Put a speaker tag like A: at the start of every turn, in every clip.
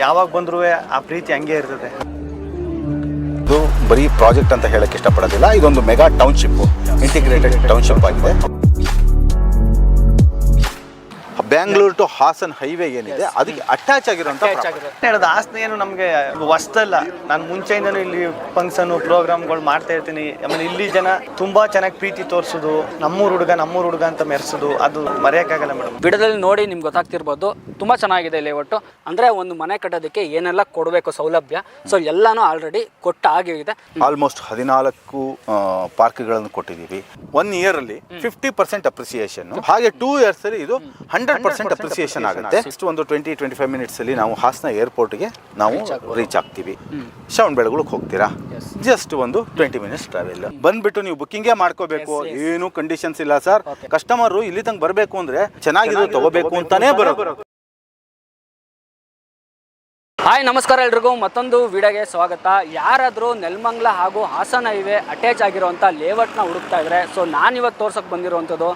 A: ಯಾವಾಗ ಬಂದರೂ ಆ ಪ್ರೀತಿ ಹಂಗೆ ಇರ್ತದೆ.
B: ಇದು ಬರೀ ಪ್ರಾಜೆಕ್ಟ್ ಅಂತ ಹೇಳಕ್ಕೆ ಇಷ್ಟಪಡೋದಿಲ್ಲ, ಇದೊಂದು ಮೆಗಾ ಟೌನ್ಶಿಪ್, ಇಂಟಿಗ್ರೇಟೆಡ್ ಟೌನ್ಶಿಪ್ ಆಗಿದೆ. ಬ್ಯಾಂಗ್ಳೂರ್ ಟು ಹಾಸನ್ ಹೈವೇ ಏನಿದೆ ಅದಕ್ಕೆ ಅಟ್ಯಾಚ್ ಆಗಿರುವಂತ
A: ಹೇಳೋದು ಹಾಸನ ಏನು ನಮಗೆ ಹೊಸ್ತಲ್ಲ. ನಾನು ಮುಂಚೆಯಿಂದನೂ ಇಲ್ಲಿ ಫಂಕ್ಷನು ಪ್ರೋಗ್ರಾಮ್ಗಳು ಮಾಡ್ತಾ ಇರ್ತೀನಿ. ಆಮೇಲೆ ಇಲ್ಲಿ ಜನ ತುಂಬಾ ಚೆನ್ನಾಗಿ ಪ್ರೀತಿ ತೋರಿಸೋದು, ನಮ್ಮೂರು ಹುಡುಗ ಅಂತ ಮೆರೆಸೋದು, ಅದು ಮರೆಯೋಕ್ಕಾಗಲ್ಲ ಮೇಡಮ್.
C: ವಿಡಿಯೋದಲ್ಲಿ ನೋಡಿ ನಿಮ್ಗೆ ಗೊತ್ತಾಗ್ತಿರ್ಬೋದು, ತುಂಬಾ ಚೆನ್ನಾಗಿದೆ ಲೇಔಟು. ಅಂದ್ರೆ ಒಂದು ಮನೆ ಕಟ್ಟೋದಕ್ಕೆ ಏನೆಲ್ಲ ಕೊಡಬೇಕು ಸೌಲಭ್ಯ, ಸೊ ಎಲ್ಲಾನು ಆಲ್ರೆಡಿ ಕೊಟ್ಟ ಆಗಿದೆ.
B: ಆಲ್ಮೋಸ್ಟ್ 14 ಪಾರ್ಕ್ಗಳನ್ನು ಕೊಟ್ಟಿದ್ದೀವಿ. 1 ಇಯರ್ ಅಲ್ಲಿ 50% ಅಪ್ರಿಸಿಯೇಷನ್, ಹಾಗೆ 2 ಇಯರ್ಸ್ ಅಲ್ಲಿ ಇದು 100% ಅಪ್ರಿಸಿಯೇಷನ್ ಆಗುತ್ತೆ. ನೆಕ್ಸ್ಟ್ ಒಂದು 20-25 ಮಿನಿಟ್ಸ್ ಅಲ್ಲಿ ನಾವು ಹಾಸನ ಏರ್ಪೋರ್ಟ್ಗೆ ನಾವು ರೀಚ್ ಆಗ್ತೀವಿ. ಶ್ರವಣಬೆಳಗೊಳಕ್ಕೆ ಹೋಗ್ತೀರಾ, ಜಸ್ಟ್ ಒಂದು 20 ಮಿನಿಟ್ಸ್ ಟ್ರಾವೆಲ್. ಬಂದ್ಬಿಟ್ಟು ನೀವು ಬುಕ್ಕಿಂಗೇ ಮಾಡ್ಕೋಬೇಕು, ಏನು ಕಂಡೀಷನ್ಸ್ ಇಲ್ಲ ಸರ್. ಕಸ್ಟಮರ್ ಇಲ್ಲಿ ತನಕ ಬರಬೇಕು ಅಂದ್ರೆ ಚೆನ್ನಾಗಿರೋದು ತಗೋಬೇಕು ಅಂತಾನೆ ಬರೋದು.
C: ಹಾಯ್, ನಮಸ್ಕಾರ ಎಲ್ರಿಗೂ, ಮತ್ತೊಂದು ವಿಡಿಯೋಗೆ ಸ್ವಾಗತ. ಯಾರಾದರೂ ನೆಲಮಂಗಲ ಹಾಗೂ ಹಾಸನ ಹೈವೇ ಅಟ್ಯಾಚ್ ಆಗಿರುವಂಥ ಲೇಔಟ್ನ ಹುಡುಕ್ತಾ ಇದ್ದಾರೆ, ಸೊ ನಾನಿವತ್ತು ತೋರ್ಸೋಕೆ ಬಂದಿರುವಂಥದ್ದು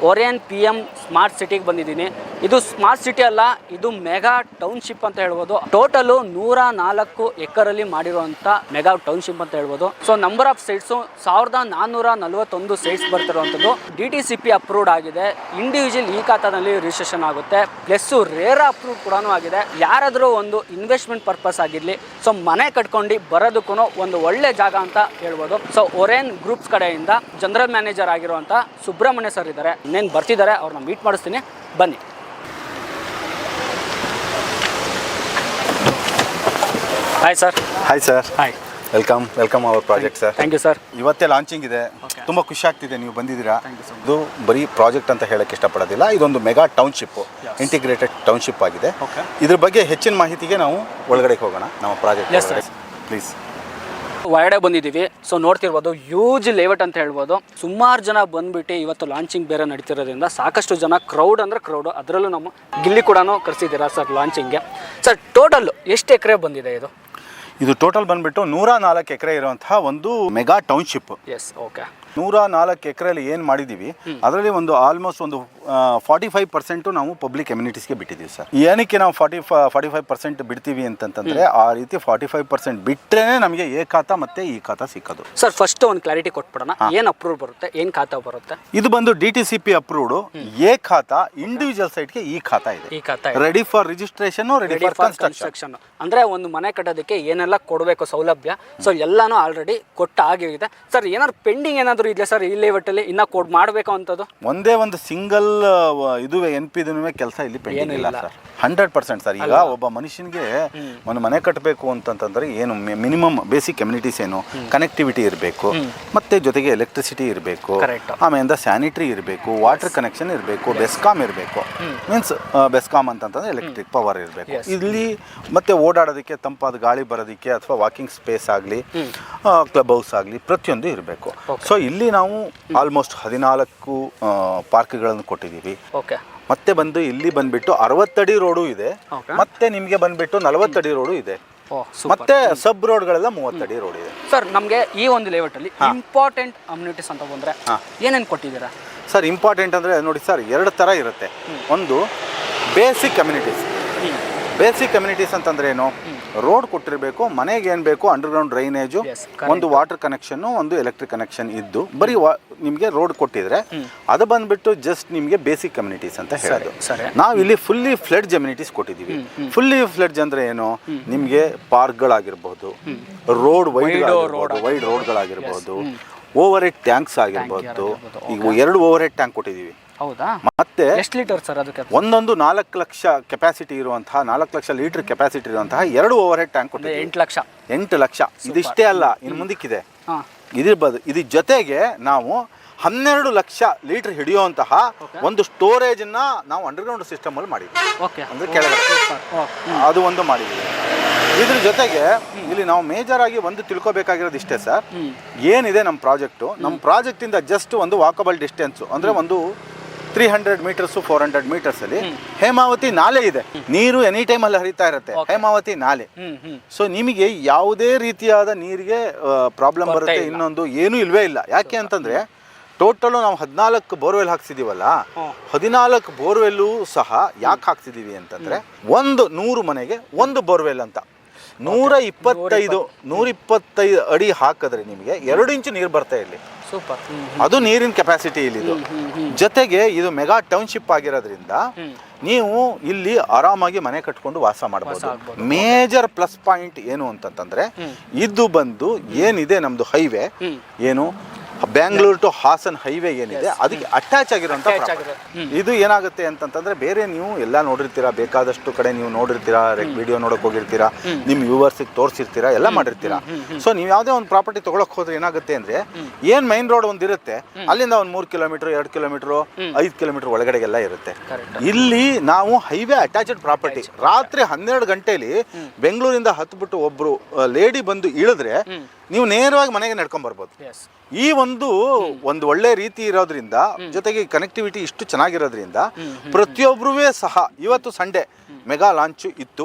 C: ಒರೇನ್ PM ಸ್ಮಾರ್ಟ್ ಸಿಟಿಗೆ ಬಂದಿದ್ದೀನಿ. ಇದು ಸ್ಮಾರ್ಟ್ ಸಿಟಿ ಅಲ್ಲ, ಇದು ಮೆಗಾ ಟೌನ್ಶಿಪ್ ಅಂತ ಹೇಳ್ಬೋದು. ಟೋಟಲು 104 ಎಕರಲ್ಲಿ ಮಾಡಿರುವಂಥ ಮೆಗಾ ಟೌನ್ಶಿಪ್ ಅಂತ ಹೇಳ್ಬೋದು. So number of sites 1441 sites ಬರ್ತಿರುವಂಥದ್ದು. DTCP ಅಪ್ರೂವ್ಡ್ ಆಗಿದೆ. ಇಂಡಿವಿಜುವಲ್ ಈ ಖಾತಾದಲ್ಲಿ ರಿಜಿಸ್ಟ್ರೇಷನ್ ಆಗುತ್ತೆ, ಪ್ಲಸ್ಸು ರೇರಾ ಅಪ್ರೂವ್ ಕೂಡ ಆಗಿದೆ. ಯಾರಾದರೂ ಒಂದು ಇನ್ವೆಸ್ಟ್ಮೆಂಟ್ ಪರ್ಪಸ್ ಆಗಿರಲಿ, ಸೊ ಮನೆ ಕಟ್ಕೊಂಡು ಬರೋದಕ್ಕೂ ಒಂದು ಒಳ್ಳೆ ಜಾಗ ಅಂತ ಹೇಳ್ಬೋದು. ಸೊ ಒರೇನ್ ಗ್ರೂಪ್ಸ್ ಕಡೆಯಿಂದ ಜನರಲ್ ಮ್ಯಾನೇಜರ್ ಆಗಿರುವಂಥ ಸುಬ್ರಹ್ಮಣ್ಯ ಸರ್ ಇದ್ದಾರೆ, ಇನ್ನೇನು ಬರ್ತಿದ್ದಾರೆ, ಅವ್ರನ್ನ ಮೀಟ್ ಮಾಡಿಸ್ತೀನಿ, ಬನ್ನಿ. Hi sir.
B: Hi sir.
C: Hi,
B: welcome our project sir.
C: Thank you sir.
B: ಇವತ್ತೇ ಲಾಂಚಿಂಗ್ ಇದೆ, ತುಂಬ ಖುಷಿ ಆಗ್ತಿದೆ ನೀವು ಬಂದಿದ್ದೀರಾ. ಇದು ಬರೀ ಪ್ರಾಜೆಕ್ಟ್ ಅಂತ ಹೇಳಕ್ಕೆ ಇಷ್ಟಪಡೋದಿಲ್ಲ, ಇದೊಂದು ಮೆಗಾ ಟೌನ್ಶಿಪ್, ಇಂಟಿಗ್ರೇಟೆಡ್ ಟೌನ್ಶಿಪ್ ಆಗಿದೆ. ಇದ್ರ ಬಗ್ಗೆ ಹೆಚ್ಚಿನ ಮಾಹಿತಿಗೆ ನಾವು ಒಳಗಡೆ ಹೋಗೋಣ, ನಮ್ಮ ಪ್ರಾಜೆಕ್ಟ್ ಪ್ಲೀಸ್.
C: ಹೊರಗಡೆ ಬಂದಿದ್ದೀವಿ, ಸೊ ನೋಡ್ತಿರ್ಬೋದು ಹ್ಯೂಜ್ ಲೇಔಟ್ ಅಂತ ಹೇಳ್ಬೋದು. ಸುಮಾರು ಜನ ಬಂದ್ಬಿಟ್ಟು ಇವತ್ತು ಲಾಂಚಿಂಗ್ ಬೇರೆ ನಡೀತಿರೋದ್ರಿಂದ ಸಾಕಷ್ಟು ಜನ, ಕ್ರೌಡ್ ಅಂದರೆ ಕ್ರೌಡು. ಅದರಲ್ಲೂ ನಮ್ಮ ಗಿಲ್ಲಿ ಕೂಡ ಕರೆಸಿದ್ದೀರಾ ಸರ್ ಲಾಂಚಿಂಗ್ಗೆ. ಸರ್ ಟೋಟಲ್ ಎಷ್ಟು ಎಕರೆ ಬಂದಿದೆ ಇದು?
B: ಇದು ಟೋಟಲ್ ಬಂದ್ಬಿಟ್ಟು 104 ಎಕರೆ ಇರುವಂತಹ ಒಂದು ಮೆಗಾ ಟೌನ್ಶಿಪ್.
C: S, okay.
B: 104 ಎಕರೆಯಲ್ಲಿ ಏನು ಮಾಡಿದ್ದೀವಿ, ಅದರಲ್ಲಿ ಒಂದು ಆಲ್ಮೋಸ್ಟ್ ಒಂದು 45% ನಾವು ಪಬ್ಲಿಕ್ ಎಮ್ಯುನಿಟೀಸ್ಗೆ ಬಿಟ್ಟಿದ್ದೀವಿ ಸರ್. ಏನಕ್ಕೆ ನಾವು 45% ಬಿಡ್ತೀವಿ ಅಂತಂತಂದರೆ, ಆ ರೀತಿ 45% ಬಿಟ್ಟರೆ ನಮಗೆ ಎ ಖಾತಾ ಮತ್ತು ಈ ಖಾತಾ ಸಿಕ್ಕೋದು.
C: ಸರ್ ಫಸ್ಟ್ ಒಂದು ಕ್ಲಾರಿಟಿ ಕೊಟ್ಬಿಡೋಣ, ಏನು ಅಪ್ರೂವ್ ಬರುತ್ತೆ, ಏನು ಖಾತಾ ಬರುತ್ತೆ?
B: ಇದು ಬಂದು DTCP ಅಪ್ರೂವ್ಡ್ ಎ ಖಾತಾ, ಇಂಡಿವಿಜುವಲ್ ಸೈಟ್ಗೆ ಈ ಖಾತಾ ಇದೆ.
C: ಈ ಖಾತಾ
B: ready for registration, ready for construction.
C: ಅಂದರೆ ಒಂದು ಮನೆ ಕಟ್ಟೋದಕ್ಕೆ ಏನೆಲ್ಲ ಕೊಡಬೇಕು ಸೌಲಭ್ಯ, ಸೊ ಎಲ್ಲಾನು ಆಲ್ರೆಡಿ ಕೊಟ್ಟ ಆಗಿದೆ. ಸರ್ ಏನಾದ್ರು ಪೆಂಡಿಂಗ್ ಏನಾದರೂ ಇದೆಯಾ ಸರ್ ಈ ಲೇಔಟಲ್ಲಿ ಇನ್ನೂ ಮಾಡಬೇಕು ಅಂತದ್ದು?
B: ಒಂದೇ ಒಂದು ಸಿಂಗಲ್ ಇದುವೆ NP ಕೆಲಸ ಇಲ್ಲಿ ಪೆಂಡಿಂಗ್ ಇಲ್ಲ ಸರ್. 100% ಸರ್. ಈಗ ಒಬ್ಬ ಮನುಷ್ಯನಿಗೆ ಒಂದು ಮನೆ ಕಟ್ಟಬೇಕು ಅಂತಂತಂದ್ರೆ ಏನು ಮಿನಿಮಮ್ ಬೇಸಿಕ್ ಎಮ್ಯುನಿಟೀಸ್ ಏನು, ಕನೆಕ್ಟಿವಿಟಿ ಇರಬೇಕು, ಮತ್ತೆ ಜೊತೆಗೆ ಎಲೆಕ್ಟ್ರಿಸಿಟಿ ಇರಬೇಕು, ಆಮೇಲೆ ಸ್ಯಾನಿಟರಿ ಇರಬೇಕು, ವಾಟರ್ ಕನೆಕ್ಷನ್ ಇರಬೇಕು, ಬೆಸ್ಕಾಮ್ ಇರಬೇಕು. ಮೀನ್ಸ್ ಬೆಸ್ಕಾಮ್ ಅಂತಂತಂದ್ರೆ ಎಲೆಕ್ಟ್ರಿಕ್ ಪವರ್ ಇರಬೇಕು ಇಲ್ಲಿ. ಮತ್ತೆ ಓಡಾಡೋದಕ್ಕೆ, ತಂಪಾದ ಗಾಳಿ ಬರೋದಕ್ಕೆ, ಅಥವಾ ವಾಕಿಂಗ್ ಸ್ಪೇಸ್ ಆಗಲಿ, ಕ್ಲಬ್ ಹೌಸ್ ಆಗಲಿ, ಪ್ರತಿಯೊಂದು ಇರಬೇಕು. ಸೊ ಇಲ್ಲಿ ನಾವು ಆಲ್ಮೋಸ್ಟ್ 14 ಪಾರ್ಕ್ಗಳನ್ನು ಕೊಟ್ಟಿದ್ದೀವಿ. ಮತ್ತೆ ಬಂದು ಇಲ್ಲಿ ಬಂದ್ಬಿಟ್ಟು 60 ಅಡಿ ರೋಡು ಇದೆ, ಮತ್ತೆ ನಿಮಗೆ ಬಂದ್ಬಿಟ್ಟು 40 ಅಡಿ ರೋಡು ಇದೆ, ಮತ್ತೆ ಸಬ್ ರೋಡ್ಗಳೆಲ್ಲ 30 ಅಡಿ ರೋಡ್ ಇದೆ.
C: ಸರ್ ನಮಗೆ ಈ ಒಂದು ಲೇಔಟ್ ಅಲ್ಲಿ ಇಂಪಾರ್ಟೆಂಟ್ ಅಮ್ಯುನಿಟೀಸ್ ಅಂತ ಬಂದ್ರೆ ಏನೇನು ಕೊಟ್ಟಿದ್ದೀರಾ
B: ಸರ್? ಇಂಪಾರ್ಟೆಂಟ್ ಅಂದ್ರೆ ನೋಡಿ ಸರ್, 2 ಥರ ಇರುತ್ತೆ. ಒಂದು ಬೇಸಿಕ್ ಕಮ್ಯುನಿಟೀಸ್. ಬೇಸಿಕ್ ಕಮ್ಯುನಿಟೀಸ್ ಅಂತಂದ್ರೆ ಏನು, ರೋಡ್ ಕೊಟ್ಟಿರಬೇಕು, ಮನೆಗೆ ಏನು ಬೇಕು ಅಂಡರ್ಗ್ರೌಂಡ್ ಡ್ರೈನೇಜು, ಒಂದು ವಾಟರ್ ಕನೆಕ್ಷನ್ನು, ಒಂದು ಎಲೆಕ್ಟ್ರಿಕ್ ಕನೆಕ್ಷನ್ ಇದ್ದು ಬರೀ ನಿಮಗೆ ರೋಡ್ ಕೊಟ್ಟಿದ್ರೆ ಅದು ಬಂದ್ಬಿಟ್ಟು ಜಸ್ಟ್ ನಿಮಗೆ ಬೇಸಿಕ್ ಕಮ್ಯುನಿಟೀಸ್ ಅಂತ ಹೇಳೋದು. ನಾವು ಇಲ್ಲಿ ಫುಲ್ಲಿ ಫ್ಲೆಡ್ಜ್ ಕಮ್ಯುನಿಟೀಸ್ ಕೊಟ್ಟಿದ್ದೀವಿ. ಫುಲ್ಲಿ ಫ್ಲೆಡ್ಜ್ ಅಂದ್ರೆ ಏನು, ನಿಮಗೆ ಪಾರ್ಕ್ಗಳಾಗಿರ್ಬೋದು, ರೋಡ್ ವೈಡ್ ರೋಡ್ಗಳಾಗಿರ್ಬೋದು, ಓವರ್ ಹೆಡ್ ಟ್ಯಾಂಕ್ಸ್ ಆಗಿರ್ಬೋದು. ಈಗ 2 ಓವರ್ ಹೆಡ್ ಟ್ಯಾಂಕ್ ಕೊಟ್ಟಿದ್ದೀವಿ.
C: ಹೌದಾ?
B: ಮತ್ತೆ
C: ಎಷ್ಟು ಲೀಟರ್ ಸರ್ ಅದಕ್ಕೆ?
B: ಒಂದೊಂದು 4 ಲಕ್ಷ ಕೆಪಾಸಿಟಿ ಇರುವಂತಹ, 4 ಲಕ್ಷ ಲೀಟರ್ ಕೆಪಾಸಿಟಿ ಇರುವಂತಹ 2 ಓವರ್ ಹೆಡ್ ಟ್ಯಾಂಕ್ ಕೊಟ್ಟಿದ್ದೀವಿ. 8 ಲಕ್ಷ. ಇದಿಷ್ಟೇ ಅಲ್ಲ, ಇನ್ನು ಮುಂದಕ್ಕಿದೆ. ಇದ್ರ ಜೊತೆಗೆ ನಾವು 12 ಲಕ್ಷ ಲೀಟರ್ ಹಿಡಿಯುವಂತಹ ಒಂದು ಸ್ಟೋರೇಜ್ ಅನ್ನ ನಾವು ಅಂಡರ್ಗ್ರೌಂಡ್ ಸಿಸ್ಟಮ್ ಅಲ್ಲಿ ಮಾಡಿದ್ವಿ. ಅಂದ್ರೆ ಕೆಳಗಡೆ ಅದು ಒಂದು ಮಾಡಿದ್ವಿ. ಇದ್ರ ಜೊತೆಗೆ ಇಲ್ಲಿ ನಾವು ಮೇಜರ್ ಆಗಿ ಒಂದು ತಿಳ್ಕೊಬೇಕಾಗಿರೋದು ಇಷ್ಟೇ ಸರ್, ಏನಿದೆ ನಮ್ಮ ಪ್ರಾಜೆಕ್ಟ್ ಇಂದ ಜಸ್ಟ್ ಒಂದು ವಾಕಬಲ್ ಡಿಸ್ಟೆನ್ಸ್ ಅಂದ್ರೆ ಒಂದು 300 ಮೀಟರ್ಸ್ 400 ಮೀಟರ್ಸ್ ಅಲ್ಲಿ ಹೇಮಾವತಿ ನಾಲೆ ಇದೆ. ನೀರು ಎನಿ ಟೈಮ್ ಅಲ್ಲಿ ಹರಿತಾ ಇರುತ್ತೆ, ಹೇಮಾವತಿ ನಾಲೆ. ಸೊ ನಿಮಗೆ ಯಾವುದೇ ರೀತಿಯಾದ ನೀರಿಗೆ ಪ್ರಾಬ್ಲಮ್ ಬರುತ್ತೆ ಇನ್ನೊಂದು ಏನೂ ಇಲ್ವೇ ಇಲ್ಲ. ಯಾಕೆ ಅಂತಂದ್ರೆ ಟೋಟಲು ನಾವು 14 ಬೋರ್ವೆಲ್ ಹಾಕ್ಸಿದೀವಲ್ಲ, 14 ಬೋರ್ವೆಲ್ಲು ಸಹ ಯಾಕೆ ಹಾಕ್ಸಿದೀವಿ ಅಂತಂದ್ರೆ 100 ಮನೆಗೆ 1 ಬೋರ್ವೆಲ್ ಅಂತ. 125 ಅಡಿ ಹಾಕಿದ್ರೆ ನಿಮಗೆ 2 ಇಂಚು ನೀರು ಬರ್ತಾ ಇಲ್ಲಿ.
C: ಸೂಪರ್.
B: ಅದು ನೀರಿನ ಕೆಪಾಸಿಟಿ ಇಲ್ಲಿ. ಜೊತೆಗೆ ಇದು ಮೆಗಾ ಟೌನ್ಶಿಪ್ ಆಗಿರೋದ್ರಿಂದ ನೀವು ಇಲ್ಲಿ ಆರಾಮಾಗಿ ಮನೆ ಕಟ್ಕೊಂಡು ವಾಸ ಮಾಡಬಹುದು. ಮೇಜರ್ ಪ್ಲಸ್ ಪಾಯಿಂಟ್ ಏನು ಅಂತಂತಂದ್ರೆ ಇದು ಬಂದು ಏನಿದೆ ನಮ್ದು ಹೈವೇ, ಏನು ಬ್ಯಾಂಗ್ಳೂರ್ ಟು ಹಾಸನ್ ಹೈವೇ ಏನಿದೆ ಅದಕ್ಕೆ ಅಟ್ಯಾಚ್ ಆಗಿರೋಂಥ ಇದು ಏನಾಗುತ್ತೆ ಅಂತಂತಂದ್ರೆ ಬೇರೆ ನೀವು ಎಲ್ಲ ನೋಡಿರ್ತೀರಾ, ಬೇಕಾದಷ್ಟು ಕಡೆ ನೀವು ನೋಡಿರ್ತೀರಾ, ವಿಡಿಯೋ ನೋಡಕ್ ಹೋಗಿರ್ತೀರಾ, ನಿಮ್ಮ ವ್ಯೂವರ್ಸಿಗೆ ತೋರಿಸಿರ್ತೀರಾ, ಎಲ್ಲ ಮಾಡಿರ್ತೀರಾ. ಸೊ ನೀವು ಯಾವುದೇ ಒಂದು ಪ್ರಾಪರ್ಟಿ ತೊಗೊಳಕ್ ಹೋದ್ರೆ ಏನಾಗುತ್ತೆ ಅಂದ್ರೆ ಏನ್ ಮೈನ್ ರೋಡ್ ಒಂದು ಇರುತ್ತೆ, ಅಲ್ಲಿಂದ ಒಂದು 3 ಕಿಲೋಮೀಟರ್ 2 ಕಿಲೋಮೀಟರ್ 5 ಕಿಲೋಮೀಟರ್ ಒಳಗಡೆಗೆಲ್ಲ ಇರುತ್ತೆ. ಇಲ್ಲಿ ನಾವು ಹೈವೇ ಅಟ್ಯಾಚ್ಡ್ ಪ್ರಾಪರ್ಟಿ. ರಾತ್ರಿ 12 ಗಂಟೆಲಿ ಬೆಂಗಳೂರಿಂದ ಹತ್ಬಿಟ್ಟು ಒಬ್ರು ಲೇಡಿ ಬಂದು ಇಳಿದ್ರೆ ನೀವು ನೇರವಾಗಿ ಮನೆಗೆ ನಡ್ಕೊಂಡ್ ಬರ್ಬೋದು. ಈ ಒಂದು ಒಳ್ಳೆ ರೀತಿ ಇರೋದ್ರಿಂದ, ಜೊತೆಗೆ ಕನೆಕ್ಟಿವಿಟಿ ಇಷ್ಟು ಚೆನ್ನಾಗಿರೋದ್ರಿಂದ ಪ್ರತಿಯೊಬ್ಬರೂ ಸಹ ಇವತ್ತು ಸಂಡೇ ಮೆಗಾ ಲಾಂಚ್ ಇತ್ತು,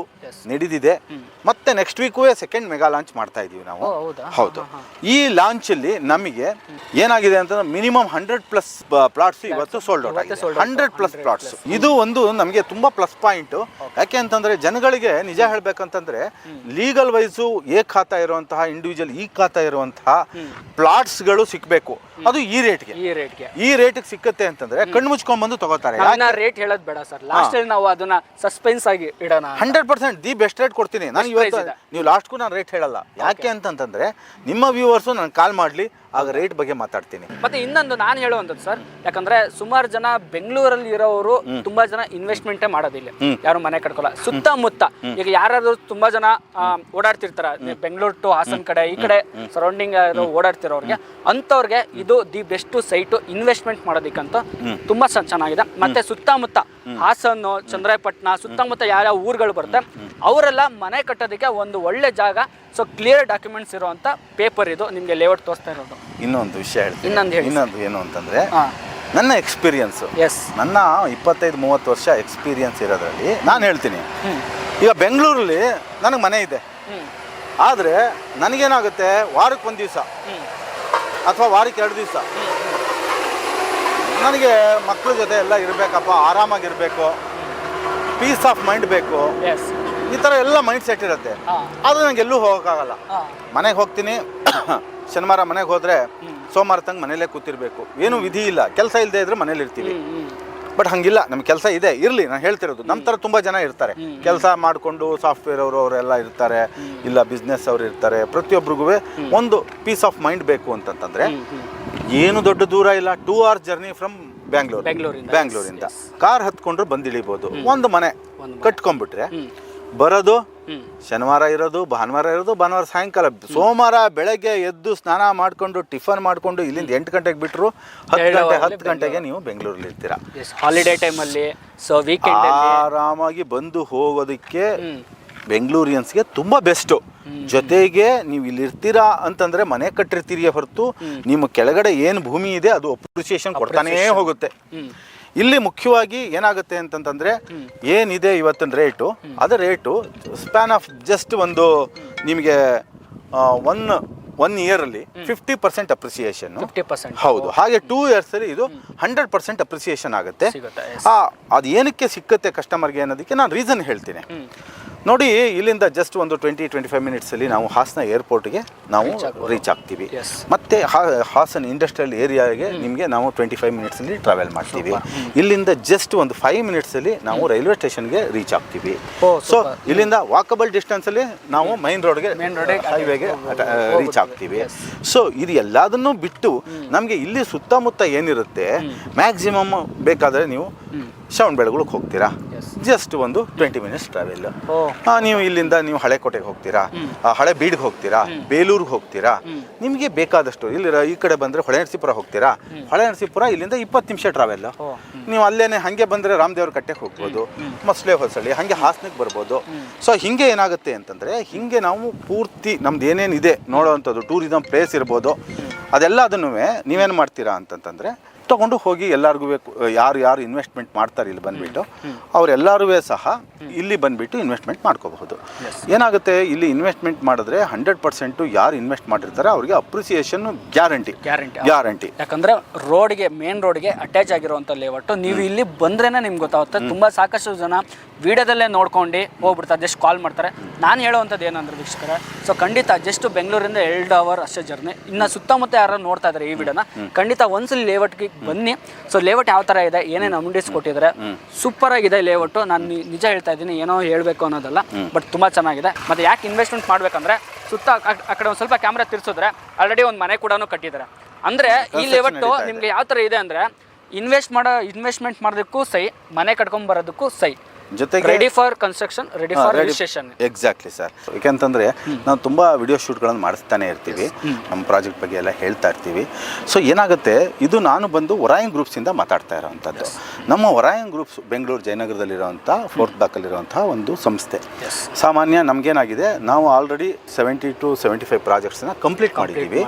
B: ನಡೆದಿದೆ. ಮತ್ತೆ next week second mega launch ಮಾಡ್ತಾ ಇದೀವಿ ನಾವು. ಹೌದು. ಈ ಲಾಂಚ್ ಅಲ್ಲಿ ನಮಗೆ ಏನಾಗಿದೆ ಅಂತಂದ್ರೆ ಮಿನಿಮಮ್ 100+ ಪ್ಲಾಟ್ಸ್ ಇವತ್ತು ಸೋಲ್ಡ್ ಔಟ್ ಆಗಿದೆ. 100+ ಪ್ಲಾಟ್ಸ್. ಇದು ಒಂದು ನಮಗೆ ತುಂಬಾ ಪ್ಲಸ್ ಪಾಯಿಂಟ್. ಯಾಕೆ ಅಂತಂದ್ರೆ ಜನಗಳಿಗೆ ನಿಜ ಹೇಳ್ಬೇಕಂತಂದ್ರೆ ಲೀಗಲ್ ವೈಸು ಖಾತಾ ಇರುವಂತಹ ಇಂಡಿವಿಜುವಲ್ ಖಾತಾ ಇರುವಂತಹ ಪ್ಲಾಟ್ಸ್ಗಳು ಸಿಕ್ಬೇಕು. ಅದು ಈ ರೇಟ್ಗೆ ಸಿಕ್ಕತ್ತೆ ಅಂತಂದ್ರೆ ಕಣ್ಣು ಮುಚ್ಕೊಂಡ್ ಬಂದು ತಗೋತಾರೆ.
C: ರೇಟ್ ಹೇಳೋದ್ ಬೇಡ ಸರ್, ಲಾಸ್ಟ್ ಅಲ್ಲಿ ನಾವು ಅದನ್ನ ಸಸ್ಪೆನ್ಸ್ ಆಗಿ ಇಡೋಣ.
B: 100% ದಿ ಬೆಸ್ಟ್ ರೇಟ್ ಕೊಡ್ತೀನಿ ನಾನು ಇವತ್ತು. ನೀವು ಲಾಸ್ಟ್ಗೂ ನಾನು ರೇಟ್ ಹೇಳಲ್ಲ. ಯಾಕೆ ಅಂತಂತಂದ್ರೆ ನಿಮ್ಮ ವ್ಯೂವರ್ಸು ನಾನು ಕಾಲ್ ಮಾಡ್ಲಿ, ಆಗ ರೇಟ್ ಬಗ್ಗೆ ಮಾತಾಡ್ತೀನಿ.
C: ಮತ್ತೆ ಇನ್ನೊಂದು ನಾನು ಹೇಳುವಂಥದ್ದು ಸರ್, ಯಾಕಂದ್ರೆ ಸುಮಾರು ಜನ ಬೆಂಗಳೂರಲ್ಲಿ ಇರೋರು ತುಂಬಾ ಜನ ಇನ್ವೆಸ್ಟ್ಮೆಂಟೇ ಮಾಡೋದಿಲ್ಲ, ಯಾರು ಮನೆ ಕಟ್ಕೊಲ್ಲ. ಸುತ್ತಮುತ್ತ ಈಗ ಯಾರಾದ್ರೂ ತುಂಬಾ ಜನ ಓಡಾಡ್ತಿರ್ತಾರ ಬೆಂಗಳೂರು ಟು ಹಾಸನ್ ಕಡೆ, ಈ ಕಡೆ ಸರೌಂಡಿಂಗ್ ಓಡಾಡ್ತಿರೋರಿಗೆ, ಅಂತವ್ರಿಗೆ ಇದು ದಿ ಬೆಸ್ಟ್ ಸೈಟು ಇನ್ವೆಸ್ಟ್ಮೆಂಟ್ ಮಾಡೋದಕ್ಕಂತ ತುಂಬಾ ಚೆನ್ನಾಗಿದೆ. ಮತ್ತೆ ಸುತ್ತಮುತ್ತ ಹಾಸನ್, ಚಂದ್ರಾಯಪಟ್ಟಣ ಸುತ್ತಮುತ್ತ ಯಾವ್ಯಾವ ಊರುಗಳು ಬರುತ್ತೆ ಅವರೆಲ್ಲ ಮನೆ ಕಟ್ಟೋದಕ್ಕೆ ಒಂದು ಒಳ್ಳೆ ಜಾಗ. ಸೊ ಕ್ಲಿಯರ್ ಡಾಕ್ಯುಮೆಂಟ್ಸ್ ಇರುವಂತ ಪೇಪರ್ ಇದು ನಿಮ್ಗೆ ಲೇಔಟ್ ತೋರಿಸ್ತಾ ಇರೋದು.
B: ಇನ್ನೊಂದು ವಿಷಯ ಹೇಳ್ತೀನಿ. ಇನ್ನೊಂದು ಏನು ಅಂತಂದ್ರೆ ನನ್ನ ಎಕ್ಸ್ಪೀರಿಯನ್ಸ್, ನನ್ನ 25-30 ವರ್ಷ ಎಕ್ಸ್ಪೀರಿಯನ್ಸ್ ಇರೋದ್ರಲ್ಲಿ ನಾನು ಹೇಳ್ತೀನಿ. ಈಗ ಬೆಂಗಳೂರಲ್ಲಿ ನನಗೆ ಮನೆ ಇದೆ, ಆದರೆ ನನಗೇನಾಗುತ್ತೆ ವಾರಕ್ಕೆ 1 ದಿವಸ ಅಥವಾ ವಾರಕ್ಕೆ 2 ದಿವಸ ನನಗೆ ಮಕ್ಕಳ ಜೊತೆ ಎಲ್ಲ ಇರಬೇಕಪ್ಪ, ಆರಾಮಾಗಿರಬೇಕು, ಪೀಸ್ ಆಫ್ ಮೈಂಡ್ ಬೇಕು, ಈ ಥರ ಎಲ್ಲ ಮೈಂಡ್ ಸೆಟ್ ಇರುತ್ತೆ. ಆದರೆ ನನಗೆ ಎಲ್ಲೂ ಹೋಗೋಕ್ಕಾಗಲ್ಲ. ಮನೆಗೆ ಹೋಗ್ತೀನಿ, ಶನಿವಾರ ಮನೆಗೆ ಹೋದರೆ ಸೋಮವಾರ ತಂಗ ಮನೇಲೇ ಕೂತಿರ್ಬೇಕು, ಏನೂ ವಿಧಿ ಇಲ್ಲ. ಕೆಲಸ ಇಲ್ಲದೆ ಇದ್ರೆ ಮನೇಲಿ ಇರ್ತೀವಿ. ಬಟ್ ಹಂಗಿಲ್ಲ, ನಮ್ಗೆ ಕೆಲಸ ಇದೆ, ಇರಲಿ. ನಾನು ಹೇಳ್ತಿರೋದು ನಮ್ಮ ಥರ ತುಂಬ ಜನ ಇರ್ತಾರೆ, ಕೆಲಸ ಮಾಡಿಕೊಂಡು ಸಾಫ್ಟ್ವೇರ್ ಅವರೆಲ್ಲ ಇರ್ತಾರೆ, ಇಲ್ಲ ಬಿಸ್ನೆಸ್ ಅವರು ಇರ್ತಾರೆ. ಪ್ರತಿಯೊಬ್ಬರಿಗೂ ಒಂದು ಪೀಸ್ ಆಫ್ ಮೈಂಡ್ ಬೇಕು ಅಂತಂತಂದರೆ ಏನು ದೊಡ್ಡ ದೂರ ಇಲ್ಲ. 2 hours ಜರ್ನಿ ಫ್ರಮ್ ಬ್ಯಾಂಗ್ಳೂರಿಂದ ಕಾರ್ ಹತ್ಕೊಂಡ್ರೆ ಬಂದಿಳಿಬೋದು. ಒಂದು ಮನೆ ಕಟ್ಕೊಂಡ್ಬಿಟ್ರೆ ಬರೋದು ಶನಿವಾರ ಇರೋದು, ಭಾನುವಾರ ಇರೋದು, ಭಾನುವಾರ ಸಾಯಂಕಾಲ, ಸೋಮವಾರ ಬೆಳಗ್ಗೆ ಎದ್ದು ಸ್ನಾನ ಮಾಡ್ಕೊಂಡು ಟಿಫನ್ ಮಾಡ್ಕೊಂಡು ಇಲ್ಲಿಂದ 8 ಗಂಟೆಗೆ ಬಿಟ್ಟರು 10 ಗಂಟೆಗೆ ನೀವು ಬೆಂಗಳೂರಲ್ಲಿ ಇರ್ತೀರಾ.
C: ಹಾಲಿಡೇ ಟೈಮಲ್ಲಿ
B: ಆರಾಮಾಗಿ ಬಂದು ಹೋಗೋದಕ್ಕೆ ಬೆಂಗಳೂರಿಯನ್ಸ್ಗೆ ತುಂಬ ಬೆಸ್ಟು. ಜೊತೆಗೆ ನೀವು ಇಲ್ಲಿ ಇರ್ತೀರಾ ಅಂತಂದ್ರೆ ಮನೆ ಕಟ್ಟಿರ್ತೀರಿ ಹೊರತು ನಿಮ್ಮ ಕೆಳಗಡೆ ಏನು ಭೂಮಿ ಇದೆ ಅದು ಅಪ್ರಿಸಿಯೇಷನ್ ಕೊಡ್ತಾನೇ ಹೋಗುತ್ತೆ. ಇಲ್ಲಿ ಮುಖ್ಯವಾಗಿ ಏನಾಗುತ್ತೆ ಅಂತಂತಂದ್ರೆ ಏನಿದೆ ಇವತ್ತಿನ ರೇಟು, ಅದು ರೇಟು ಸ್ಪ್ಯಾನ್ ಆಫ್ ಜಸ್ಟ್ ಒಂದು ನಿಮಗೆ ಒನ್ ಇಯರಲ್ಲಿ 50% ಅಪ್ರಿಸಿಯೇಷನ್. ಹೌದು. ಹಾಗೆ 2 years ಅಲ್ಲಿ ಇದು 100% ಅಪ್ರಿಸಿಯೇಷನ್ ಆಗುತ್ತೆ. ಅದು ಏನಕ್ಕೆ ಸಿಕ್ಕತ್ತೆ ಕಸ್ಟಮರ್ಗೆ ಅನ್ನೋದಕ್ಕೆ ನಾನು ರೀಸನ್ ಹೇಳ್ತೀನಿ ನೋಡಿ. ಇಲ್ಲಿಂದ ಜಸ್ಟ್ ಒಂದು 20-25 ಮಿನಿಟ್ಸಲ್ಲಿ ನಾವು ಹಾಸನ ಏರ್ಪೋರ್ಟ್ಗೆ ನಾವು ರೀಚ್ ಆಗ್ತೀವಿ. ಮತ್ತು ಹಾಸನ ಇಂಡಸ್ಟ್ರಿಯಲ್ ಏರಿಯಾಗೆ ನಿಮಗೆ ನಾವು 25 ಮಿನಿಟ್ಸಲ್ಲಿ ಟ್ರಾವೆಲ್ ಮಾಡ್ತೀವಿ. ಇಲ್ಲಿಂದ ಜಸ್ಟ್ ಒಂದು 5 ಮಿನಿಟ್ಸಲ್ಲಿ ನಾವು ರೈಲ್ವೆ ಸ್ಟೇಷನ್ಗೆ ರೀಚ್ ಆಗ್ತೀವಿ. ಸೊ ಇಲ್ಲಿಂದ ವಾಕಬಲ್ ಡಿಸ್ಟೆನ್ಸಲ್ಲಿ ನಾವು ಮೈನ್ ರೋಡ್ಗೆ ಹೈವೇಗೆ ರೀಚ್ ಆಗ್ತೀವಿ. ಸೊ ಇದು ಎಲ್ಲದನ್ನೂ ಬಿಟ್ಟು ನಮಗೆ ಇಲ್ಲಿ ಸುತ್ತಮುತ್ತ ಏನಿರುತ್ತೆ ಮ್ಯಾಕ್ಸಿಮಮ್ ಬೇಕಾದರೆ ನೀವು ಶ್ರವಣಬೆಳಗೊಳಕ್ಕೆ ಹೋಗ್ತೀರಾ, ಜಸ್ಟ್ ಒಂದು 20 ಮಿನಿಟ್ಸ್ ಟ್ರಾವೆಲ್. ನೀವು ಇಲ್ಲಿಂದ ನೀವು ಹಳೆಕೋಟೆಗೆ ಹೋಗ್ತೀರಾ, ಹಳೆ ಬೀಡ್ಗೆ ಹೋಗ್ತೀರಾ, ಬೇಲೂರಿಗೆ ಹೋಗ್ತೀರಾ, ನಿಮಗೆ ಬೇಕಾದಷ್ಟು. ಇಲ್ಲಿ ಈ ಕಡೆ ಬಂದರೆ ಹೊಳೆನರಸೀಪುರ ಹೋಗ್ತೀರಾ, ಹೊಳೆನರಸೀಪುರ ಇಲ್ಲಿಂದ 20 ನಿಮಿಷ ಟ್ರಾವೆಲ್. ನೀವು ಅಲ್ಲೇನೆ ಹಾಗೆ ಬಂದರೆ ರಾಮದೇವ್ರ ಕಟ್ಟೆಗೆ ಹೋಗ್ಬೋದು, ಮೊಸಳೆ ಹೊಸಳ್ಳಿ, ಹಾಗೆ ಹಾಸನಕ್ಕೆ ಬರ್ಬೋದು. ಸೊ ಹಿಂಗೆ ಏನಾಗುತ್ತೆ ಅಂತಂದರೆ ಹಿಂಗೆ ನಾವು ಪೂರ್ತಿ ನಮ್ದು ಏನೇನಿದೆ ನೋಡೋವಂಥದ್ದು ಟೂರಿಸಮ್ ಪ್ಲೇಸ್ ಇರ್ಬೋದು, ಅದೆಲ್ಲ ಅದನ್ನು ನೀವೇನು ಮಾಡ್ತೀರಾ ಅಂತಂತಂದರೆ ತಗೊಂಡು ಹೋಗಿ ಎಲ್ಲರಿಗೂ ಯಾರು ಇನ್ವೆಸ್ಟ್ಮೆಂಟ್ ಮಾಡ್ತಾರೆ ಇಲ್ಲಿ ಬಂದುಬಿಟ್ಟು ಅವರೆಲ್ಲರೂ ಸಹ ಇಲ್ಲಿ ಬಂದುಬಿಟ್ಟು ಇನ್ವೆಸ್ಟ್ಮೆಂಟ್ ಮಾಡ್ಕೋಬಹುದು. ಏನಾಗುತ್ತೆ ಇಲ್ಲಿ ಇನ್ವೆಸ್ಟ್ಮೆಂಟ್ ಮಾಡಿದ್ರೆ 100% ಯಾರು ಇನ್ವೆಸ್ಟ್ ಮಾಡಿರ್ತಾರೆ ಅವ್ರಿಗೆ ಅಪ್ರಿಸಿಯೇಷನ್ ಗ್ಯಾರಂಟಿ.
C: ಯಾಕಂದ್ರೆ ಮೇನ್ ರೋಡ್ಗೆ ಅಟ್ಯಾಚ್ ಆಗಿರುವಂಥ ಲೇಔಟ್. ನೀವು ಇಲ್ಲಿ ಬಂದ್ರೇನೆ ನಿಮ್ಗೆ ಗೊತ್ತಾಗುತ್ತೆ. ತುಂಬ ಸಾಕಷ್ಟು ಜನ ವಿಡಿಯೋದಲ್ಲೇ ನೋಡ್ಕೊಂಡು ಹೋಗ್ಬಿಡ್ತಾರೆ, ಜಸ್ಟ್ ಕಾಲ್ ಮಾಡ್ತಾರೆ. ನಾನು ಹೇಳುವಂಥದ್ದು ಏನಂದ್ರೆ ವೀಕ್ಷಕರೇ, ಸೊ ಖಂಡಿತ ಜಸ್ಟ್ ಬೆಂಗಳೂರಿಂದ 2 ಅವರ್ ಅಷ್ಟೇ ಜರ್ನಿ. ಇನ್ನು ಸುತ್ತಮುತ್ತ ಯಾರು ನೋಡ್ತಾ ಇದ್ದಾರೆ ಈ ವಿಡಿಯೋನ, ಖಂಡಿತ ಒಂದ್ಸಲ ಲೇಔಟ್ಗೆ ಬನ್ನಿ. ಸೊ ಲೇಔಟ್ ಯಾವ ಥರ ಇದೆ, ಏನೇನು ಅಮ್ಯುನಿಟೀಸ್ ಕೊಟ್ಟಿದ್ದಾರೆ, ಸೂಪರ್ ಆಗಿದೆ ಲೇಔಟ್. ನಾನು ನಿಜ ಹೇಳ್ತಾ ಇದ್ದೀನಿ, ಏನೋ ಹೇಳಬೇಕು ಅನ್ನೋದಲ್ಲ, ಬಟ್ ತುಂಬ ಚೆನ್ನಾಗಿದೆ. ಮತ್ತು ಯಾಕೆ ಇನ್ವೆಸ್ಟ್ಮೆಂಟ್ ಮಾಡಬೇಕಂದ್ರೆ ಸುತ್ತ ಆ ಕಡೆ ಒಂದು ಸ್ವಲ್ಪ ಕ್ಯಾಮ್ರಾ ತಿರ್ಸಿದ್ರೆ ಆಲ್ರೆಡಿ ಒಂದು ಮನೆ ಕೂಡ ಕಟ್ಟಿದ್ದಾರೆ. ಅಂದರೆ ಈ ಲೇಔಟ್ ನಿಮಗೆ ಯಾವ ಥರ ಇದೆ ಅಂದರೆ ಇನ್ವೆಸ್ಟ್ಮೆಂಟ್ ಮಾಡೋದಕ್ಕೂ ಸೈ, ಮನೆ ಕಟ್ಕೊಂಡ್ ಬರೋದಕ್ಕೂ ಸೈ, ಜೊತೆಗೆ ready for construction, ready for registration.
B: Exactly sir. ಯಾಕೆಂತಂದರೆ ನಾವು ತುಂಬ ವಿಡಿಯೋ ಶೂಟ್ಗಳನ್ನು ಮಾಡಿಸ್ತಾನೆ ಇರ್ತೀವಿ, ನಮ್ಮ ಪ್ರಾಜೆಕ್ಟ್ ಬಗ್ಗೆ ಎಲ್ಲ ಹೇಳ್ತಾ ಇರ್ತೀವಿ. ಸೊ ಏನಾಗುತ್ತೆ, ಇದು ನಾನು ಬಂದು ಒರಾಯನ್ ಗ್ರೂಪ್ಸಿಂದ ಮಾತಾಡ್ತಾ ಇರೋವಂಥದ್ದು. ನಮ್ಮ ಒರಾಯನ್ ಗ್ರೂಪ್ಸ್ ಬೆಂಗಳೂರು ಜಯನಗರದಲ್ಲಿರುವಂಥ 4th ಬ್ಲಾಕಲ್ಲಿರುವಂಥ ಒಂದು ಸಂಸ್ಥೆ. ಸಾಮಾನ್ಯ ನಮಗೇನಾಗಿದೆ, ನಾವು ಆಲ್ರೆಡಿ 70 to 75 ಪ್ರಾಜೆಕ್ಟ್ಸ್ನ ಕಂಪ್ಲೀಟ್ ಮಾಡಿದ್ದೀವಿ.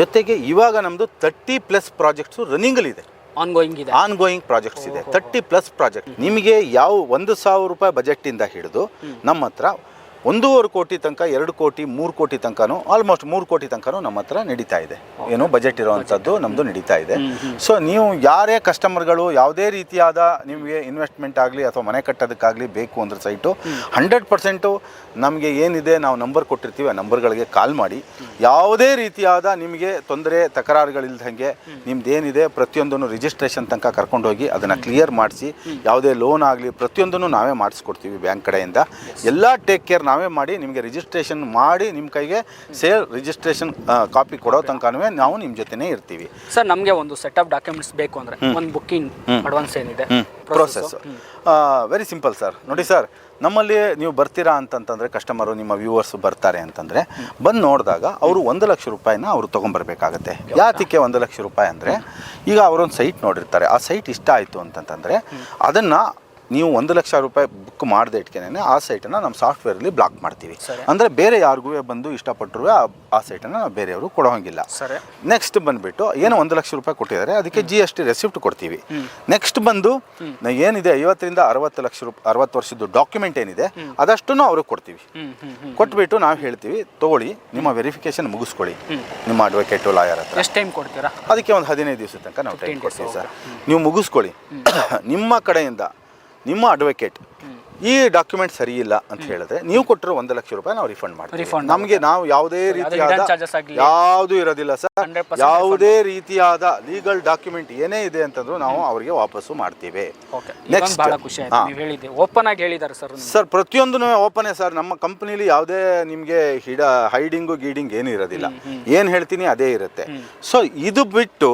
B: ಜೊತೆಗೆ ಇವಾಗ ನಮ್ಮದು 30+ ಪ್ರಾಜೆಕ್ಟ್ಸು ರನ್ನಿಂಗಲ್ಲಿದೆ, ಆನ್ಗೋಯಿಂಗ್ ಪ್ರಾಜೆಕ್ಟ್ಸ್ ಇದೆ. 30+ ಪ್ರಾಜೆಕ್ಟ್. ನಿಮಗೆ ಯಾವ 1,000 ರೂಪಾಯಿ ಬಜೆಟ್ಟಿಂದ ಹಿಡಿದು ನಮ್ಮ ಹತ್ರ 1.5 ಕೋಟಿ ತನಕ, 2 ಕೋಟಿ, 3 ಕೋಟಿ ತನಕನೂ, ಆಲ್ಮೋಸ್ಟ್ 3 ಕೋಟಿ ತನಕನೂ ನಮ್ಮ ಹತ್ರ ನಡೀತಾ ಇದೆ. ಏನು ಬಜೆಟ್ ಇರೋವಂಥದ್ದು ನಮ್ಮದು ನಡೀತಾ ಇದೆ. ಸೊ ನೀವು ಯಾರೇ ಕಸ್ಟಮರ್ಗಳು ಯಾವುದೇ ರೀತಿಯಾದ ನಿಮಗೆ ಇನ್ವೆಸ್ಟ್ಮೆಂಟ್ ಆಗಲಿ ಅಥವಾ ಮನೆ ಕಟ್ಟೋದಕ್ಕಾಗಲಿ ಬೇಕು ಅಂದರೆ ಸೈಟು 100% ನಮಗೆ ಏನಿದೆ ನಾವು ನಂಬರ್ ಕೊಟ್ಟಿರ್ತೀವಿ, ಆ ನಂಬರ್ಗಳಿಗೆ ಕಾಲ್ ಮಾಡಿ. ಯಾವುದೇ ರೀತಿಯಾದ ನಿಮಗೆ ತೊಂದರೆ ತಕರಾರುಗಳಿಲ್ದಂಗೆ ನಿಮ್ದೇನಿದೆ ಪ್ರತಿಯೊಂದನ್ನು ರಿಜಿಸ್ಟ್ರೇಷನ್ ತನಕ ಕರ್ಕೊಂಡೋಗಿ ಅದನ್ನು ಕ್ಲಿಯರ್ ಮಾಡಿಸಿ, ಯಾವುದೇ ಲೋನ್ ಆಗಲಿ ಪ್ರತಿಯೊಂದನ್ನು ನಾವೇ ಮಾಡಿಸ್ಕೊಡ್ತೀವಿ ಬ್ಯಾಂಕ್ ಕಡೆಯಿಂದ. ಎಲ್ಲ ಟೇಕ್ ಕೇರ್ ನಾವೇ ಮಾಡಿ ನಿಮಗೆ ರಿಜಿಸ್ಟ್ರೇಷನ್ ಮಾಡಿ ನಿಮ್ಮ ಕೈಗೆ ಸೇಲ್ ರಿಜಿಸ್ಟ್ರೇಷನ್ ಕಾಪಿ ಕೊಡೋ ತನಕನೂ ನಾವು ನಿಮ್ಮ ಜೊತೆನೇ ಇರ್ತೀವಿ.
C: ಸರ್ ನಮಗೆ ಒಂದು ಸೆಟ್ ಆಫ್ ಡಾಕ್ಯುಮೆಂಟ್ಸ್ ಬೇಕು ಅಂದರೆ ಒಂದು ಬುಕ್ಕಿಂಗ್ ಅಡ್ವಾನ್ಸ್ ಏನಿದೆ
B: ಪ್ರೋಸೆಸ್? Very simple sir. ನೋಡಿ ಸರ್, ನಮ್ಮಲ್ಲಿ ನೀವು ಬರ್ತೀರಾ ಅಂತಂತಂದರೆ, ಕಸ್ಟಮರು ನಿಮ್ಮ ವ್ಯೂವರ್ಸ್ ಬರ್ತಾರೆ ಅಂತಂದರೆ ಬಂದು ನೋಡಿದಾಗ ಅವರು 1 ಲಕ್ಷ ರೂಪಾಯಿನ ಅವರು ತೊಗೊಂಬರ್ಬೇಕಾಗತ್ತೆ. ಯಾತಕ್ಕೆ 1 ಲಕ್ಷ ರೂಪಾಯಿ ಅಂದರೆ, ಈಗ ಅವರೊಂದು ಸೈಟ್ ನೋಡಿರ್ತಾರೆ, ಆ ಸೈಟ್ ಇಷ್ಟ ಆಯಿತು ಅಂತಂತಂದರೆ ಅದನ್ನು ನೀವು 1 ಲಕ್ಷ ರೂಪಾಯಿ ಬುಕ್ ಮಾಡದೆ ಇಟ್ಕೇನೆ ಆ ಸೈಟನ್ನು ನಮ್ಮ ಸಾಫ್ಟ್ವೇರಲ್ಲಿ ಬ್ಲಾಕ್ ಮಾಡ್ತೀವಿ. ಅಂದರೆ ಬೇರೆ ಯಾರಿಗೂ ಬಂದು ಇಷ್ಟಪಟ್ಟರು ಆ ಸೈಟನ್ನು ನಾವು ಬೇರೆಯವರು ಕೊಡೋಂಗಿಲ್ಲ. ನೆಕ್ಸ್ಟ್ ಬಂದುಬಿಟ್ಟು ಏನು 1 ಲಕ್ಷ ರೂಪಾಯಿ ಕೊಟ್ಟಿದ್ದಾರೆ ಅದಕ್ಕೆ GST ರೆಸಿಪ್ಟ್ ಕೊಡ್ತೀವಿ. ನೆಕ್ಸ್ಟ್ ಬಂದು ಏನಿದೆ 50 ರಿಂದ 60 ವರ್ಷದ್ದು ಡಾಕ್ಯುಮೆಂಟ್ ಏನಿದೆ ಅದಷ್ಟನ್ನು ಅವ್ರಿಗೆ ಕೊಡ್ತೀವಿ. ಕೊಟ್ಬಿಟ್ಟು ನಾವು ಹೇಳ್ತೀವಿ, ತೊಗೊಳ್ಳಿ, ನಿಮ್ಮ ವೆರಿಫಿಕೇಶನ್ ಮುಗಿಸ್ಕೊಳ್ಳಿ ನಿಮ್ಮ ಅಡ್ವೊಕೇಟು ಲಾಯರ್ ಹತ್ರ.
C: ಎಷ್ಟು ಟೈಮ್ ಕೊಡ್ತೀರಾ?
B: ಅದಕ್ಕೆ ಒಂದು 15 ದಿವಸ ತನಕ ನಾವು ಟೈಮ್ ಕೊಡ್ತೀವಿ ಸರ್. ನೀವು ಮುಗಿಸ್ಕೊಳ್ಳಿ. ನಿಮ್ಮ ಕಡೆಯಿಂದ ನಿಮ್ಮ ಅಡ್ವೊಕೇಟ್ ಈ ಡಾಕ್ಯುಮೆಂಟ್ ಸರಿ ಇಲ್ಲ ಅಂತ ಹೇಳಿದ್ರೆ ನೀವು ಕೊಟ್ಟಿರೋ 1 ಲಕ್ಷ ರೂಪಾಯಿ ನಾವು ರಿಫಂಡ್ ಮಾಡ್ತೀವಿ. ನಮಗೆ ನಾವು ಯಾವುದೇ ರೀತಿಯಾದ ಯಾವುದೂ ಇರೋದಿಲ್ಲ ಸರ್. ಯಾವುದೇ ರೀತಿಯಾದ ಲೀಗಲ್ ಡಾಕ್ಯುಮೆಂಟ್ ಏನೇ ಇದೆ ಅಂತಂದ್ರೂ ನಾವು ಅವರಿಗೆ ವಾಪಸ್ಸು ಮಾಡ್ತೀವಿ.
C: ನೆಕ್ಸ್ಟ್ ಓಪನ್ ಆಗಿ ಹೇಳಿದ್ದಾರೆ
B: ಸರ್, ಪ್ರತಿಯೊಂದೂ ಓಪನ್ ಸರ್. ನಮ್ಮ ಕಂಪನಿಲಿ ಯಾವುದೇ ನಿಮಗೆ ಹೈಡಿಂಗು ಗೀಡಿಂಗ್ ಏನೂ ಇರೋದಿಲ್ಲ. ಏನು ಹೇಳ್ತೀನಿ ಅದೇ ಇರುತ್ತೆ. ಸೊ ಇದು ಬಿಟ್ಟು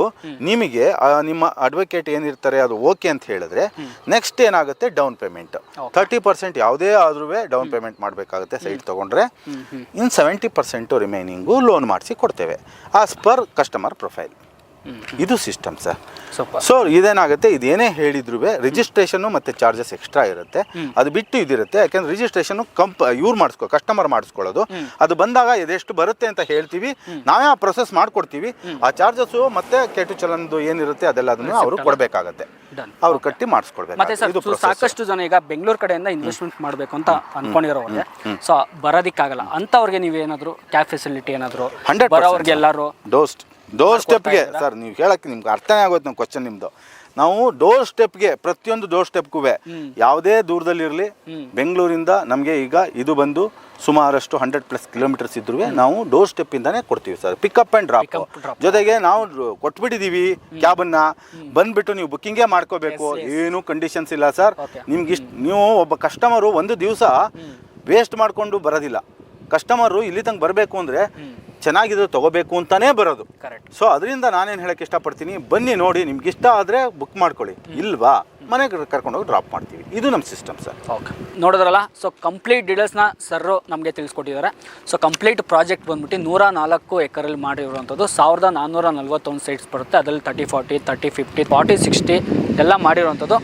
B: ನಿಮಗೆ ನಿಮ್ಮ ಅಡ್ವೊಕೇಟ್ ಏನಿರ್ತಾರೆ ಅದು ಓಕೆ ಅಂತ ಹೇಳಿದ್ರೆ ನೆಕ್ಸ್ಟ್ ಏನಾಗುತ್ತೆ, ಡೌನ್ ಪೇಮೆಂಟ್ 30% ಯಾವುದೇ ಆದ್ರೂ ಡೌನ್ ಪೇಮೆಂಟ್ ಮಾಡಬೇಕಾಗುತ್ತೆ ಸೈಟ್ ತೊಗೊಂಡ್ರೆ. ಇನ್ನು 70% ರಿಮೈನಿಂಗು ಲೋನ್ ಮಾಡಿಸಿ ಕೊಡ್ತೇವೆ ಆಸ್ ಪರ್ ಕಸ್ಟಮರ್ ಪ್ರೊಫೈಲ್. ಇದು ಸಿಸ್ಟಮ್ ಸರ್. ಸೊ ಇದೇನಾಗುತ್ತೆ, ಇದೇನೇ ಹೇಳಿದ್ರು ರಿಜಿಸ್ಟ್ರೇಷನ್ನು ಮತ್ತು ಚಾರ್ಜಸ್ ಎಕ್ಸ್ಟ್ರಾ ಇರುತ್ತೆ. ಅದು ಬಿಟ್ಟು ಇದಿರುತ್ತೆ. ಯಾಕೆಂದ್ರೆ ರಿಜಿಸ್ಟ್ರೇಷನ್ನು ಕಸ್ಟಮರ್ ಮಾಡಿಸ್ಕೊಳ್ಳೋದು, ಅದು ಬಂದಾಗ ಇದೆಷ್ಟು ಬರುತ್ತೆ ಅಂತ ಹೇಳ್ತೀವಿ, ನಾವೇ ಆ ಪ್ರೊಸೆಸ್ ಮಾಡಿಕೊಡ್ತೀವಿ. ಆ ಚಾರ್ಜಸ್ಸು ಮತ್ತು ಕೆಟು ಚಲನ್ದು ಏನಿರುತ್ತೆ ಅದೆಲ್ಲ ಅದನ್ನು ಅವರು ಕೊಡಬೇಕಾಗತ್ತೆ, ಅವರು ಕಟ್ಟಿ ಮಾಡಿಸ್ಕೊಡ್ಬೇಕು.
C: ಸಾಕಷ್ಟು ಜನ ಈಗ ಬೆಂಗಳೂರು ಕಡೆಯಿಂದ ಇನ್ವೆಸ್ಟ್ಮೆಂಟ್ ಮಾಡಬೇಕು ಅಂತ ಅನ್ಕೊಂಡಿರೋರಿಗೆ ಸೊ ಬರೋದಿಕ್ಕಾಗಲ್ಲ ಅಂತವ್ರಿಗೆ ನೀವೇನಾದ್ರು ಕ್ಯಾಬ್ ಫೆಸಿಲಿಟಿ ಏನಾದ್ರು
B: 100% ಎಲ್ಲರೂ ಡೋರ್ ಸ್ಟೆಪ್ಗೆ ಸರ್, ನೀವು ಹೇಳಕ್ಕೆ ನಿಮ್ಗೆ ಅರ್ಥನೇ ಆಗೋದು ನಮ್ಮ ಕ್ವಶನ್ ನಿಮ್ಮದು. ನಾವು ಡೋರ್ ಸ್ಟೆಪ್ಗೆ, ಪ್ರತಿಯೊಂದು ಡೋರ್ ಸ್ಟೆಪ್ಗೂ ಯಾವುದೇ ದೂರದಲ್ಲಿರಲಿ, ಬೆಂಗಳೂರಿಂದ ನಮಗೆ ಈಗ ಇದು ಬಂದು ಸುಮಾರಷ್ಟು 100+ ಕಿಲೋಮೀಟರ್ಸ್ ಇದ್ರೂ ನಾವು ಡೋರ್ ಸ್ಟೆಪ್ಪಿಂದಾನೇ ಕೊಡ್ತೀವಿ ಸರ್. Pickup and drop. ಜೊತೆಗೆ ನಾವು ಕೊಟ್ಬಿಟ್ಟಿದ್ದೀವಿ ಕ್ಯಾಬನ್ನು, ಬಂದುಬಿಟ್ಟು ನೀವು ಬುಕ್ಕಿಂಗೇ ಮಾಡ್ಕೋಬೇಕು, ಏನೂ ಕಂಡೀಷನ್ಸ್ ಇಲ್ಲ ಸರ್. ನಿಮ್ಗೆ ನೀವು ಒಬ್ಬ ಕಸ್ಟಮರು ಒಂದು ದಿವಸ ವೇಸ್ಟ್ ಮಾಡಿಕೊಂಡು ಬರೋದಿಲ್ಲ. ಕಸ್ಟಮರು ಇಲ್ಲಿ ತನಕ ಬರಬೇಕು ಅಂದರೆ ಚೆನ್ನಾಗಿದ್ದು ತೊಗೋಬೇಕು ಅಂತಲೇ ಬರೋದು. ಸೊ ಅದರಿಂದ ನಾನೇನು ಹೇಳೋಕ್ಕೆ ಇಷ್ಟಪಡ್ತೀನಿ, ಬನ್ನಿ ನೋಡಿ, ನಿಮ್ಗೆ ಇಷ್ಟ ಆದರೆ ಬುಕ್ ಮಾಡ್ಕೊಳ್ಳಿ, ಇಲ್ವಾ ಮನೆಗೆ ಕರ್ಕೊಂಡೋಗಿ ಡ್ರಾಪ್ ಮಾಡ್ತೀವಿ. ಇದು ನಮ್ಮ ಸಿಸ್ಟಮ್ ಸರ್.
C: ಓಕೆ, ನೋಡಿದ್ರಲ್ಲ. ಸೊ ಕಂಪ್ಲೀಟ್ ಡೀಟೇಲ್ಸ್ನ ಸರ್ರು ನಮಗೆ ತಿಳಿಸ್ಕೊಟ್ಟಿದ್ದಾರೆ. ಸೊ ಕಂಪ್ಲೀಟ್ ಪ್ರಾಜೆಕ್ಟ್ ಬಂದ್ಬಿಟ್ಟು 104 ಎಕರಲ್ಲಿ ಮಾಡಿರುವಂಥದ್ದು. 1441 ಸೈಟ್ಸ್ ಬರುತ್ತೆ. ಅದರಲ್ಲಿ 30, 40, 30, 50, 40, 60 ಎಲ್ಲ ಮಾಡಿರುವಂಥದ್ದು.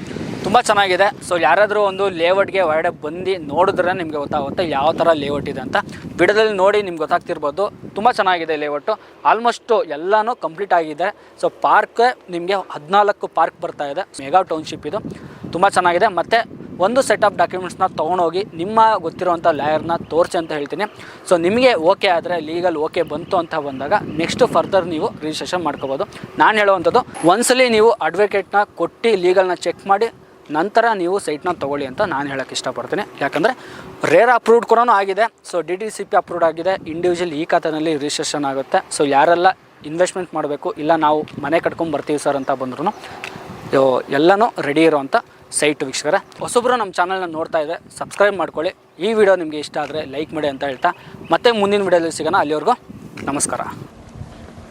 C: ತುಂಬ ಚೆನ್ನಾಗಿದೆ. ಸೊ ಯಾರಾದರೂ ಒಂದು ಲೇಔಟ್ಗೆ ಹೊರಗಡೆ ಬಂದು ನೋಡಿದ್ರೆ ನಿಮಗೆ ಗೊತ್ತಾಗುತ್ತೆ ಯಾವ ಥರ ಲೇಔಟ್ ಇದೆ ಅಂತ. ವಿಡಿಯೋದಲ್ಲಿ ನೋಡಿ ನಿಮ್ಗೆ ಗೊತ್ತಾಗ್ತಿರ್ಬೋದು. ತುಂಬ ಚೆನ್ನಾಗಿದೆ ಲೇಔಟು. ಆಲ್ಮೋಸ್ಟು ಎಲ್ಲನೂ ಕಂಪ್ಲೀಟ್ ಆಗಿದೆ. ಸೊ ಪಾರ್ಕ್ ನಿಮಗೆ 14 ಪಾರ್ಕ್ ಬರ್ತಾ ಇದೆ. ಮೆಗಾ ಟೌನ್ಶಿಪ್ ಇದು ತುಂಬ ಚೆನ್ನಾಗಿದೆ. ಮತ್ತು ಒಂದು ಸೆಟ್ ಆಫ್ ಡಾಕ್ಯುಮೆಂಟ್ಸ್ನ ತೊಗೊಂಡೋಗಿ ನಿಮ್ಮ ಗೊತ್ತಿರೋವಂಥ ಲಾಯರ್ನ ತೋರಿಸಿ ಅಂತ ಹೇಳ್ತೀನಿ. ಸೊ ನಿಮಗೆ ಓಕೆ ಆದರೆ ಲೀಗಲ್ ಓಕೆ ಬಂತು ಅಂತ ಬಂದಾಗ ನೆಕ್ಸ್ಟ್ ಫರ್ದರ್ ನೀವು ರಿಜಿಸ್ಟ್ರೇಷನ್ ಮಾಡ್ಕೋಬೋದು. ನಾನು ಹೇಳುವಂಥದ್ದು ಒಂದ್ಸಲಿ ನೀವು ಅಡ್ವೊಕೇಟ್ನ ಕೊಟ್ಟು ಲೀಗಲ್ನ ಚೆಕ್ ಮಾಡಿ ನಂತರ ನೀವು ಸೈಟ್ನ ತೊಗೊಳ್ಳಿ ಅಂತ ನಾನು ಹೇಳೋಕ್ಕೆ ಇಷ್ಟಪಡ್ತೀನಿ. ಯಾಕಂದರೆ ರೇರ್ ಅಪ್ರೂವ್ಡ್ ಕೂಡ ಆಗಿದೆ. ಸೊ DTCP ಅಪ್ರೂವ್ಡ್ ಆಗಿದೆ. ಇಂಡಿವಿಜುವಲ್ ಈ ಖಾತೆಯಲ್ಲಿ ರಿಜಿಸ್ಟ್ರೇಷನ್ ಆಗುತ್ತೆ. ಸೊ ಯಾರೆಲ್ಲ ಇನ್ವೆಸ್ಟ್ಮೆಂಟ್ ಮಾಡಬೇಕು ಇಲ್ಲ ನಾವು ಮನೆ ಕಟ್ಕೊಂಡು ಬರ್ತೀವಿ ಸರ್ ಅಂತ ಬಂದ್ರೂ ಎಲ್ಲನೂ ರೆಡಿ ಇರೋವಂಥ ಸೈಟ್ ವೀಕ್ಷಕರೇ. ಹೊಸೊಬ್ಬರು ನಮ್ಮ ಚಾನಲ್ನ ನೋಡ್ತಾ ಇದೆ, ಸಬ್ಸ್ಕ್ರೈಬ್ ಮಾಡ್ಕೊಳ್ಳಿ. ಈ ವಿಡಿಯೋ ನಿಮಗೆ ಇಷ್ಟ ಆದರೆ ಲೈಕ್ ಮಾಡಿ ಅಂತ ಹೇಳ್ತಾ ಮತ್ತೆ ಮುಂದಿನ ವಿಡಿಯೋದಲ್ಲಿ ಸಿಗೋಣ. ಅಲ್ಲಿವರೆಗೂ ನಮಸ್ಕಾರ.